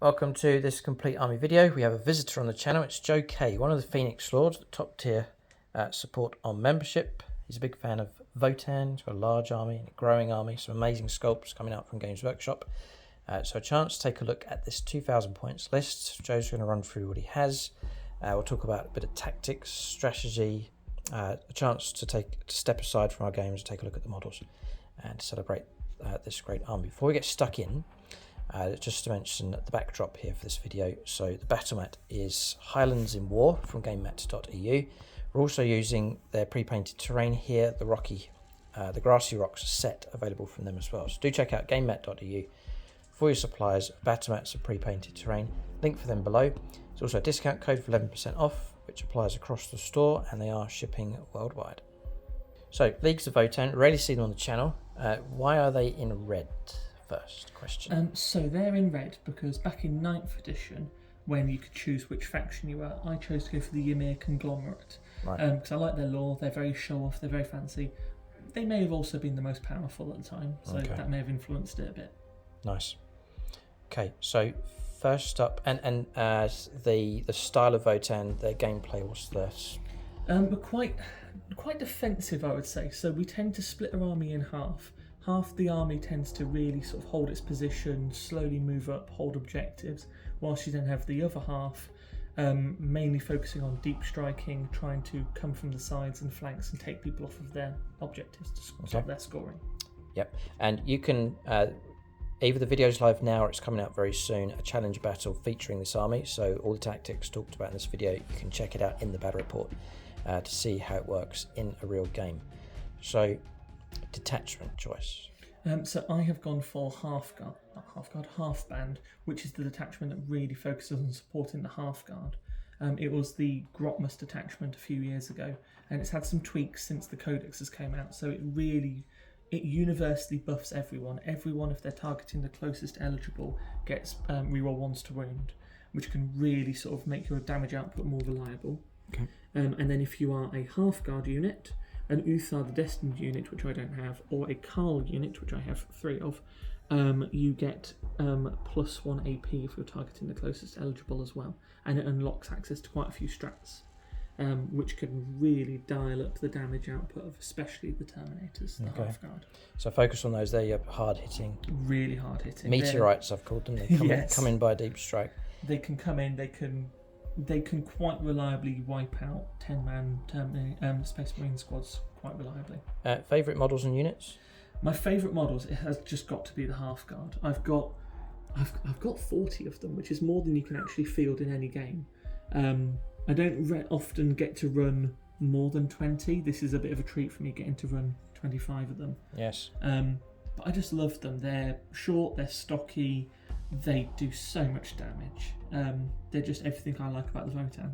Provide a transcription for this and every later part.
Welcome to this complete army video. We have a visitor on the channel. It's Joe K, one of the Phoenix Lords, top tier support on membership. He's a big fan of Votann. He's got a large army and a growing army, some amazing sculpts coming out from Games Workshop. So a chance to take a look at this 2,000 points list. Joe's going to run through what he has. We'll talk about a bit of tactics, strategy, a chance to step aside from our games, take a look at the models and celebrate this great army. Before we get stuck in, just to mention the backdrop here for this video. So the battle mat is Highlands in War from GameMat.eu. We're also using their pre-painted terrain here, the grassy rocks set available from them as well. So do check out GameMat.eu for your suppliers of battle mats and pre-painted terrain. Link for them below. There's also a discount code for 11% off, which applies across the store, and they are shipping worldwide. So Leagues of Votann, rarely seen them on the channel. Why are they in red? First question. So they're in red because back in 9th edition, when you could choose which faction you were, I chose to go for the Ymir Conglomerate. Right. Because I like their lore, they're very show-off, they're very fancy. They may have also been the most powerful at the time, so that may have influenced it a bit. Nice. Okay, so first up, and the style of Votann, their gameplay, what's this? But quite defensive, I would say. So we tend to split our army in half. Half the army tends to really sort of hold its position, slowly move up, hold objectives, whilst you then have the other half mainly focusing on deep striking, trying to come from the sides and flanks and take people off of their objectives to stop their scoring. Yep, and you can, either the video's live now or it's coming out very soon, a challenge battle featuring this army, so all the tactics talked about in this video, you can check it out in the battle report to see how it works in a real game. So, detachment choice. So I have gone for Hearthband, which is the detachment that really focuses on supporting the Hearthguard. It was the Grotmus detachment a few years ago, and it's had some tweaks since the Codex has came out, so it universally buffs everyone. Everyone, if they're targeting the closest eligible, gets reroll 1s to wound, which can really sort of make your damage output more reliable. Okay. And then if you are a Hearthguard unit, an Uthar the Destined unit, which I don't have, or a Kâhl unit, which I have 3 of, you get +1 AP if you're targeting the closest eligible as well. And it unlocks access to quite a few strats, which can really dial up the damage output of especially the Terminators, the Hearthguard. So focus on those, they're hard hitting. Really hard hitting. Meteorites, I've called them. They come in by a deep strike. They can come in, they can quite reliably wipe out 10-man Space Marine squads quite reliably. Favourite models and units? My favourite models, it has just got to be the Hearthguard. I've got 40 of them, which is more than you can actually field in any game. I don't often get to run more than 20. This is a bit of a treat for me, getting to run 25 of them. Yes. But I just love them. They're short, they're stocky, they do so much damage. They're just everything I like about the Votann.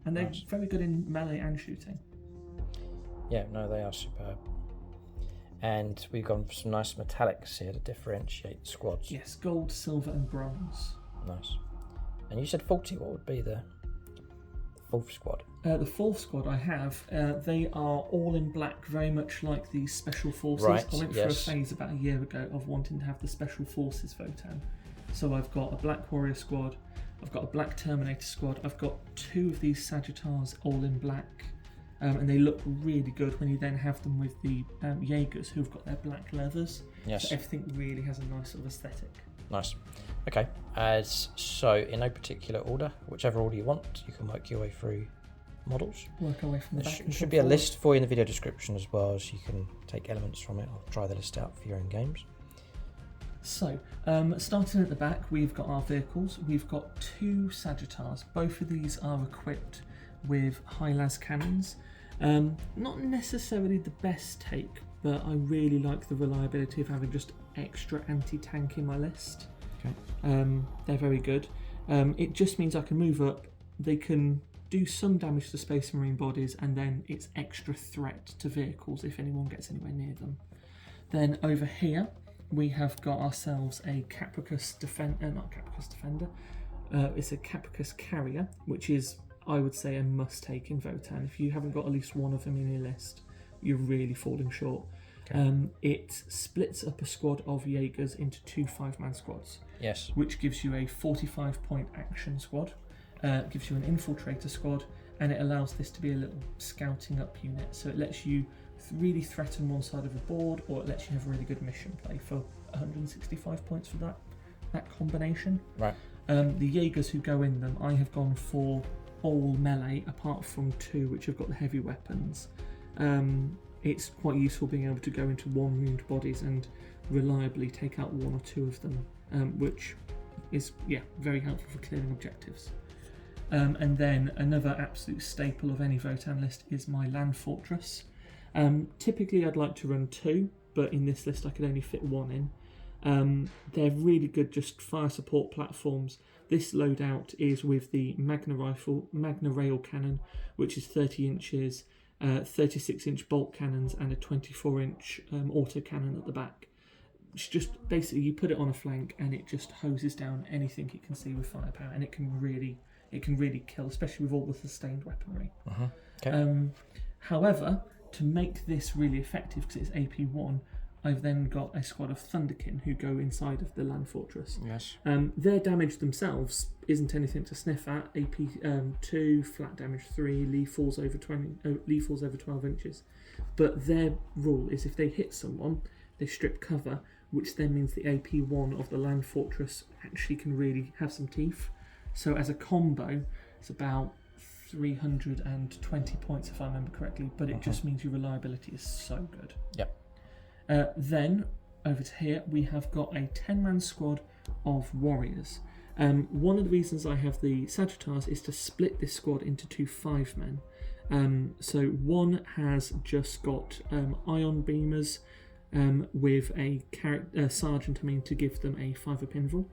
And they're very good in melee and shooting. Yeah, no, they are superb. And we've gone for some nice metallics here to differentiate the squads. Yes, gold, silver and bronze. Nice. And you said 40, what would be the 4th squad? The 4th squad I have, they are all in black, very much like the Special Forces. Right, I went through a phase about a year ago of wanting to have the Special Forces Votann. So I've got a black warrior squad, I've got a black Terminator squad, I've got 2 of these Sagitaurs all in black, and they look really good when you then have them with the Yaegirs who've got their black leathers. Yes. So everything really has a nice sort of aesthetic. Nice. Okay, so in no particular order, whichever order you want, you can work your way through models. Work our way from the back. There should be a list for you in the video description as well, so you can take elements from it or try the list out for your own games. So, starting at the back, we've got our vehicles. We've got 2 Sagitaurs. Both of these are equipped with high las cannons. Not necessarily the best take, but I really like the reliability of having just extra anti-tank in my list. Okay. They're very good. It just means I can move up. They can do some damage to Space Marine bodies, and then it's extra threat to vehicles if anyone gets anywhere near them. Then over here, we have got ourselves a Kapricus Defender, not Kapricus Defender, it's a Kapricus Carrier, which is, I would say, a must-take in Votann. If you haven't got at least one of them in your list, you're really falling short. Okay. It splits up a squad of Yaegirs into 2 5-man squads. Yes. Which gives you a 45-point action squad, gives you an infiltrator squad, and it allows this to be a little scouting up unit. So it lets you really threaten one side of the board, or it lets you have really good mission play for 165 points for that combination. Right. The Yaegirs who go in them, I have gone for all melee, apart from 2 which have got the heavy weapons. It's quite useful being able to go into 1 wound bodies and reliably take out 1 or 2 of them, which is very helpful for clearing objectives. And then another absolute staple of any Votann list is my land fortress. Typically I'd like to run 2, but in this list I could only fit 1 in. They're really good just fire support platforms. This loadout is with the Magna Rail Cannon, which is 30 inches, 36-inch bolt cannons, and a 24-inch auto cannon at the back. It's just basically you put it on a flank and it just hoses down anything it can see with firepower, and it can really kill, especially with all the sustained weaponry. Okay. However, to make this really effective, because it's AP1, I've then got a squad of Thunderkyn who go inside of the land fortress. Yes. Their damage themselves isn't anything to sniff at. AP 2, flat damage 3, lethals over 12 inches. But their rule is if they hit someone, they strip cover, which then means the AP 1 of the land fortress actually can really have some teeth. So as a combo, it's about 320 points if I remember correctly, but it just means your reliability is so good. Yep. Then over to here we have got a 10-man squad of warriors. One of the reasons I have the Sagitaurs is to split this squad into 2 5-men. So one has just got ion beamers with a sergeant to give them a 5-up invul.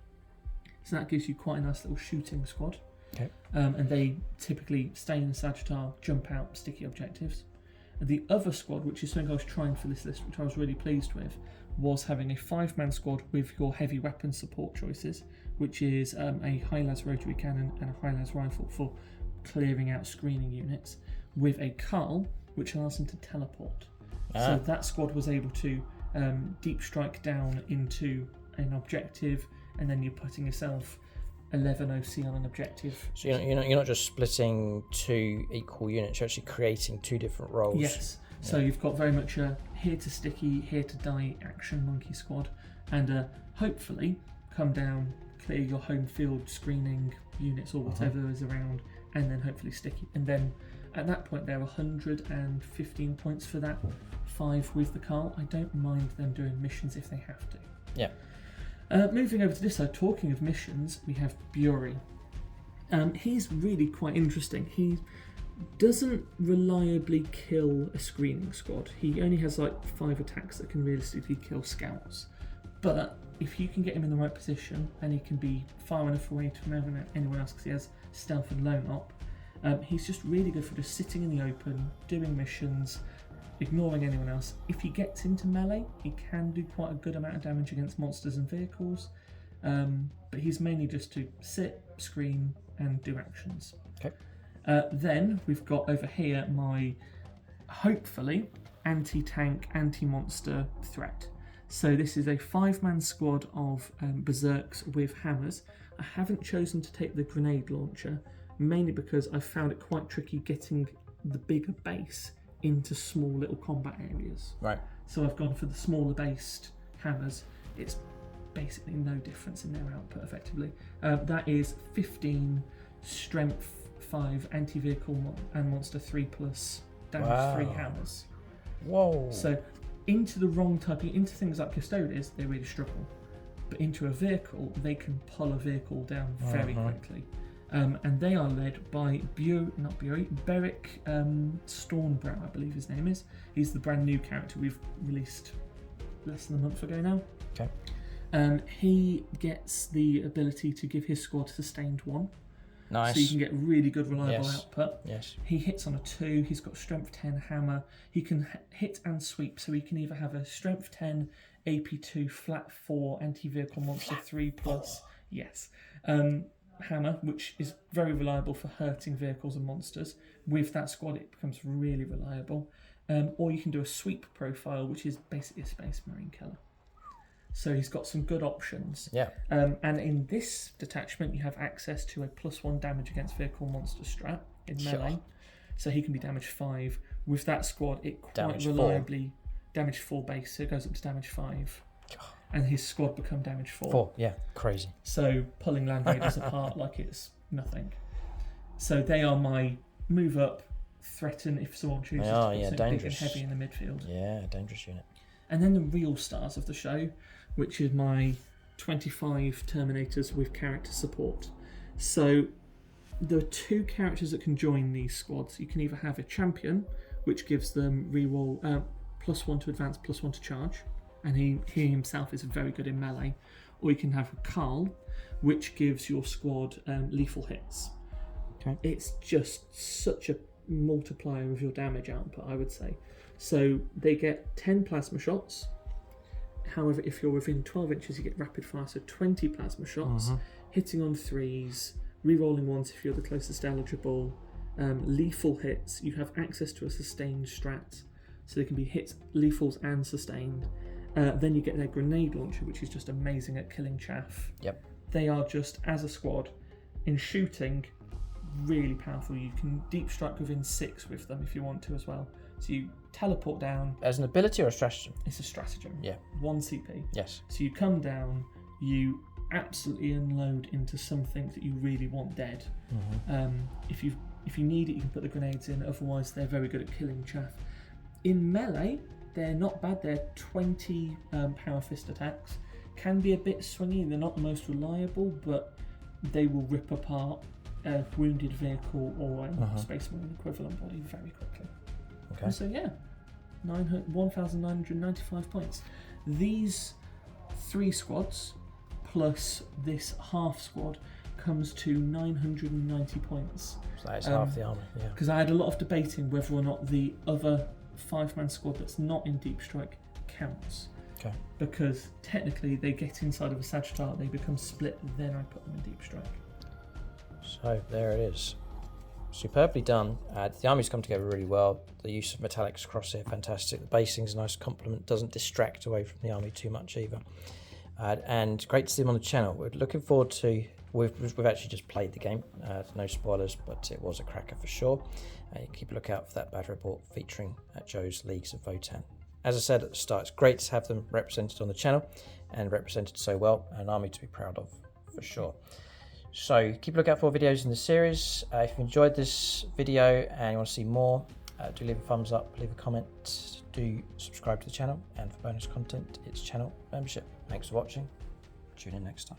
So that gives you quite a nice little shooting squad. Okay. And they typically stay in the Sagitaur, jump out, sticky objectives. The other squad, which is something I was trying for this list, which I was really pleased with, was having a 5-man squad with your heavy weapon support choices, which is a high-las rotary cannon and a high-las rifle for clearing out screening units, with a Kâhl, which allows them to teleport. So that squad was able to deep strike down into an objective, and then you're putting yourself 11 OC on an objective. So you're not just splitting 2 equal units, you're actually creating 2 different roles. Yes. So you've got very much a here to sticky, here to die action monkey squad, and hopefully come down, clear your home field screening units or whatever is around, and then hopefully sticky. And then at that point they're 115 points for that 5 with the Kâhl. I don't mind them doing missions if they have to. Yeah. Moving over to this side, talking of missions, we have Buri. He's really quite interesting. He doesn't reliably kill a screening squad. He only has like 5 attacks that can realistically kill scouts. But if you can get him in the right position and he can be far enough away to anyone else because he has stealth and lone op, he's just really good for just sitting in the open, doing missions, ignoring anyone else. If he gets into melee, he can do quite a good amount of damage against monsters and vehicles, but he's mainly just to sit, screen, and do actions. Okay. Then we've got over here my, hopefully, anti-tank, anti-monster threat. So this is a 5-man squad of berserks with hammers. I haven't chosen to take the grenade launcher, mainly because I found it quite tricky getting the bigger base into small little combat areas. Right. So I've gone for the smaller based hammers. It's basically no difference in their output effectively. That is 15 strength 5 anti-vehicle and monster 3+ damage 3 hammers. Whoa. So into the wrong type, into things like custodians, they really struggle. But into a vehicle, they can pull a vehicle down very quickly. And they are led by Berehk Stornbröw, I believe his name is. He's the brand new character we've released less than a month ago now. Okay. He gets the ability to give his squad sustained 1. Nice. So you can get really good reliable output. Yes. He hits on a 2, he's got strength 10 hammer. He can hit and sweep, so he can either have a strength 10, AP 2, flat 4, anti-vehicle monster 3+. Yes. Hammer, which is very reliable for hurting vehicles and monsters. With that squad, it becomes really reliable. or you can do a sweep profile, which is basically a Space Marine killer. So he's got some good options. Yeah. And in this detachment, you have access to a +1 damage against vehicle monster strat in melee. Sure. So he can be damage 5. With that squad, it quite Damage reliably damage 4 base, so it goes up to damage 5. And his squad become damage 4. 4, yeah, crazy. So pulling land raiders apart like it's nothing. So they are my move up, threaten if someone chooses They are, to put yeah, something big and dangerous. heavy in the midfield. Yeah, dangerous unit. And then the real stars of the show, which is my 25 Terminators with character support. So there are 2 characters that can join these squads. You can either have a champion, which gives them reroll +1 to advance, +1 to charge, and he himself is very good in melee. Or you can have a Kâhl, which gives your squad lethal hits. Okay. It's just such a multiplier of your damage output, I would say. So they get 10 plasma shots. However, if you're within 12 inches, you get rapid fire, so 20 plasma shots, hitting on 3s, re-rolling 1s if you're the closest eligible, lethal hits. You have access to a sustained strat, so they can be hits, lethals and sustained. Then you get their grenade launcher, which is just amazing at killing chaff. Yep. They are just, as a squad, in shooting, really powerful. You can deep strike within 6 with them if you want to as well. So you teleport down. As an ability or a stratagem? It's a stratagem. Yeah. 1 CP. Yes. So you come down, you absolutely unload into something that you really want dead. If you need it, you can put the grenades in. Otherwise, they're very good at killing chaff. In melee, they're not bad. They're 20 power fist attacks. Can be a bit swingy. They're not the most reliable, but they will rip apart a wounded vehicle or a Space Marine equivalent body very quickly. Okay. And so yeah, 1,995 points. These 3 squads plus this half squad comes to 990 points. So that is half the army, yeah. Because I had a lot of debating whether or not the other 5-man squad that's not in Deep Strike counts. Okay. Because technically they get inside of a Sagitaur, they become split, then I put them in Deep Strike. So there it is. Superbly done. The army's come together really well. The use of metallics across here, fantastic. The basing's a nice complement, doesn't distract away from the army too much either. And great to see them on the channel. We're looking forward to, we've actually just played the game, no spoilers, but it was a cracker for sure. Keep a lookout for that battle report featuring Joe's Leagues of Votann. As I said at the start, it's great to have them represented on the channel and represented so well, an army to be proud of for sure. So keep a lookout for videos in the series. If you enjoyed this video and you want to see more, do leave a thumbs up, leave a comment, do subscribe to the channel, and for bonus content, it's channel membership. Thanks for watching. Tune in next time.